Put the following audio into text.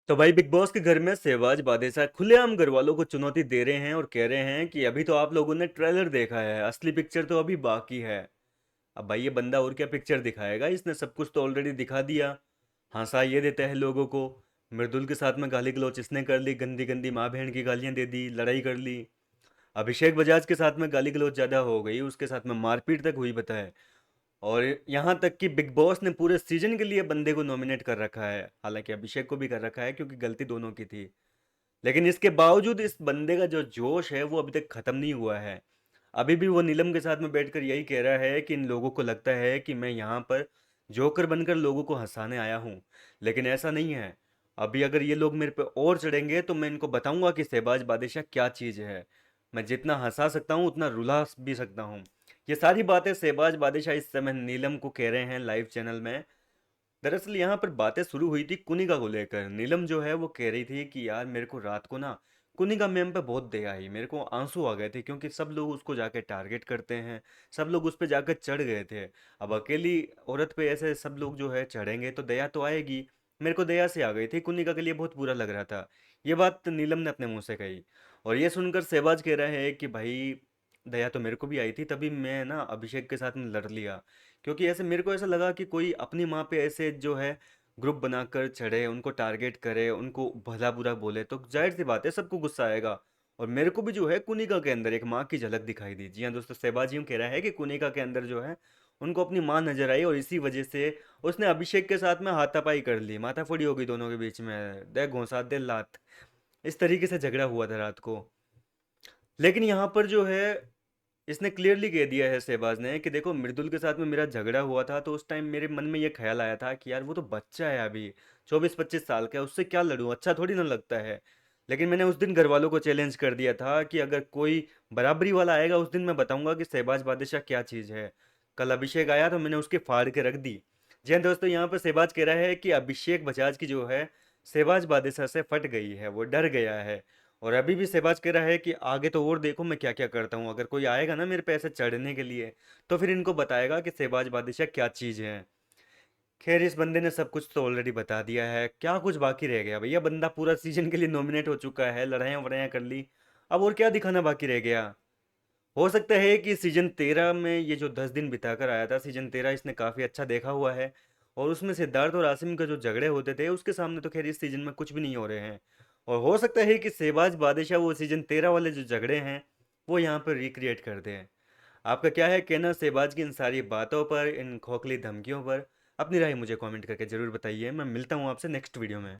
तो भाई big boss के घर में शहबाज बादशाह खुलेआम घर वालों को चुनौती दे रहे हैं और कह रहे हैं कि अभी तो आप लोगों ने ट्रेलर देखा है, असली पिक्चर तो अभी बाकी है। अब भाई ये बंदा और क्या पिक्चर दिखाएगा, इसने सब कुछ तो ऑलरेडी दिखा दिया। हंसा ये देता है लोगों को। मृदुल के साथ में गाली गलौच इसने कर ली, गंदी गंदी माँ बहन की गालियां दे दी, लड़ाई कर ली। अभिषेक बजाज के साथ में गाली गलौच ज़्यादा हो गई, उसके साथ में मारपीट तक हुई बताए। और यहाँ तक कि बिग बॉस ने पूरे सीजन के लिए बंदे को नॉमिनेट कर रखा है, हालांकि अभिषेक को भी कर रखा है क्योंकि गलती दोनों की थी। लेकिन इसके बावजूद इस बंदे का जो जोश है वो अभी तक खत्म नहीं हुआ है। अभी भी वो नीलम के साथ में बैठकर यही कह रहा है कि इन लोगों को लगता है कि मैं यहाँ पर जोकर बनकर लोगों को हंसाने आया हूँ। लेकिन ऐसा नहीं है। अभी अगर ये लोग मेरे पे और चढ़ेंगे तो मैं इनको बताऊंगा कि शहबाज बादशाह क्या चीज़ है। मैं जितना हंसा सकता हूँ उतना रुला भी सकता हूँ। ये सारी बातें शहबाज बादशाह इस समय नीलम को कह रहे हैं लाइव चैनल में। दरअसल यहाँ पर बातें शुरू हुई थी कुनिका को लेकर। नीलम जो है वो कह रही थी कि यार मेरे को रात को ना कुनिका मैम पे बहुत दया आई, मेरे को आंसू आ गए थे क्योंकि सब लोग उसको जाके टारगेट करते हैं, सब लोग उस पे जाकर चढ़ गए थे। अब अकेली औरत पे ऐसे सब लोग जो है चढ़ेंगे तो दया तो आएगी। मेरे को दया से आ गई थी, कुनिका के लिए बहुत बुरा लग रहा था। ये बात नीलम ने अपने मुंह से कही। और ये सुनकर शहबाज कह रहा है कि भाई दया तो मेरे को भी आई थी, तभी मैं ना अभिषेक के साथ में लड़ लिया। क्योंकि ऐसे मेरे को ऐसा लगा कि कोई अपनी माँ पे ऐसे जो है ग्रुप बनाकर चढ़े, उनको टारगेट करे, उनको भला बुरा बोले तो जाहिर सी बात है सबको गुस्सा आएगा। और मेरे को भी जो है कुनिका के अंदर एक माँ की झलक दिखाई दी। जी हाँ दोस्तों, शहबाज यूँ कह रहा है कि कुनिका के अंदर जो है उनको अपनी माँ नजर आई और इसी वजह से उसने अभिषेक के साथ में हाथापाई कर ली, माथाफोड़ी हो गई दोनों के बीच में, दे घोंसा दे लात। इस तरीके से झगड़ा हुआ था रात को। लेकिन यहाँ पर जो है इसने क्लियरली कह दिया है शहबाज ने कि देखो मृदुल के साथ में मेरा झगड़ा हुआ था तो उस टाइम मेरे मन में ये ख्याल आया था कि यार वो तो बच्चा है अभी, 24-25 साल का है, उससे क्या लड़ूं, अच्छा थोड़ी ना लगता है। लेकिन मैंने उस दिन घर वालों को चैलेंज कर दिया था कि अगर कोई बराबरी वाला आएगा उस दिन मैं बताऊंगा कि शहबाज बादशाह क्या चीज़ है। कल अभिषेक आया तो मैंने उसकी फाड़ के रख दी। जी हाँ दोस्तों, यहाँ पर शहबाज कह रहा है कि अभिषेक बजाज की जो है शहबाज बादशाह से फट गई है, वो डर गया है। और अभी भी शहबाज कह रहा है कि आगे तो और देखो मैं क्या क्या करता हूँ, अगर कोई आएगा ना मेरे पे ऐसे चढ़ने के लिए तो फिर इनको बताएगा कि शहबाज बादशाह क्या चीज़ है। खैर इस बंदे ने सब कुछ तो ऑलरेडी बता दिया है, क्या कुछ बाकी रह गया भैया, बंदा पूरा सीजन के लिए नॉमिनेट हो चुका है, लड़ाइयाँ वड़ाइयाँ कर ली। अब और क्या दिखाना बाकी रह गया। हो सकता है कि सीजन 13 में ये जो 10 दिन बिताकर आया था, सीजन 13 इसने काफ़ी अच्छा देखा हुआ है। और उसमें सिद्धार्थ और आसिम के जो झगड़े होते थे उसके सामने तो खैर इस सीजन में कुछ भी नहीं हो रहे हैं। और हो सकता है कि शहबाज बादशाह वो सीजन 13 वाले जो झगड़े हैं वो यहाँ पर रिक्रिएट कर दें। आपका क्या है कहना शहबाज की इन सारी बातों पर, इन खोखली धमकियों पर? अपनी राय मुझे कमेंट करके ज़रूर बताइए। मैं मिलता हूँ आपसे नेक्स्ट वीडियो में।